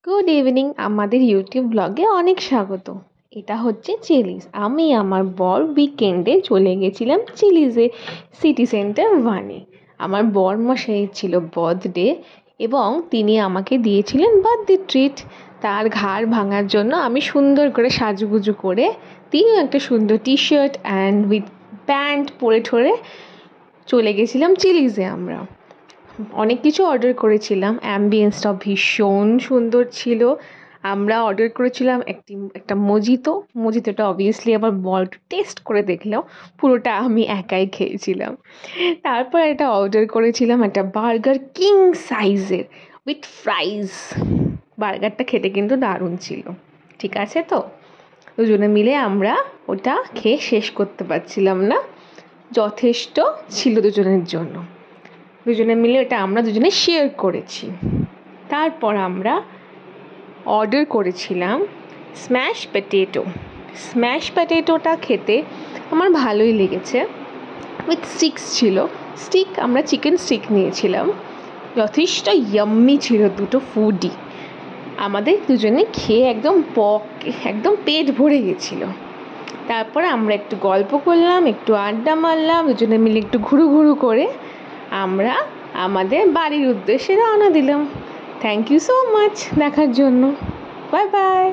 Good evening, আমাদের YouTube ব্লগে অনেক স্বাগত। এটা হচ্ছে চিলিজ। আমি আমার বর উইকেন্ডে চলে গেছিলাম চিলিজে, সিটি সেন্টার 1-এ। আমার বর মশাইয়ের ছিল বার্থডে এবং তিনি আমাকে দিয়েছিলেন বার্থডে ট্রিট। তার ঘাড় ভাঙার জন্য আমি সুন্দর করে সাজুগুজু করে, তিনিও একটা সুন্দর T shirt and with pant পরে ঠরে চলে গেছিলাম চিলিজে। আমরা অনেক কিছু অর্ডার করেছিলাম, অ্যাম্বিয়েন্সটা ভীষণ সুন্দর ছিল। আমরা অর্ডার করেছিলাম একটা মজিতোটা অবভিয়াসলি আবার বল টেস্ট করে দেখলাম, পুরোটা আমি একাই খেয়েছিলাম। তারপর একটা অর্ডার করেছিলাম একটা বার্গার কিং সাইজের উইথ ফ্রাইজ। বার্গারটা খেতে কিন্তু দারুণ ছিল। ঠিক আছে তো, দুজনে মিলে আমরা ওটা খেয়ে শেষ করতে পারছিলাম না, যথেষ্ট ছিল দুজনের জন্য। দুজনে মিলে ওটা আমরা দুজনে শেয়ার করেছি। তারপর আমরা অর্ডার করেছিলাম স্ম্যাশ পটেটোটা খেতে আমার ভালোই লেগেছে। উইথ স্টিক্স ছিল, আমরা চিকেন স্টিক নিয়েছিলাম। যথেষ্ট ইয়াম্মি ছিল দুটো ফুডই। আমাদের দুজনে খেয়ে একদম পেট ভরে গেছিলো। তারপর আমরা একটু গল্প করলাম, একটু আড্ডা মারলাম, দুজনে মিলে একটু ঘুরু করে আমরা আমাদের বাড়ির উদ্দেশ্যে রওনা দিলাম। থ্যাংক ইউ সো মাচ দেখার জন্য। Bye bye.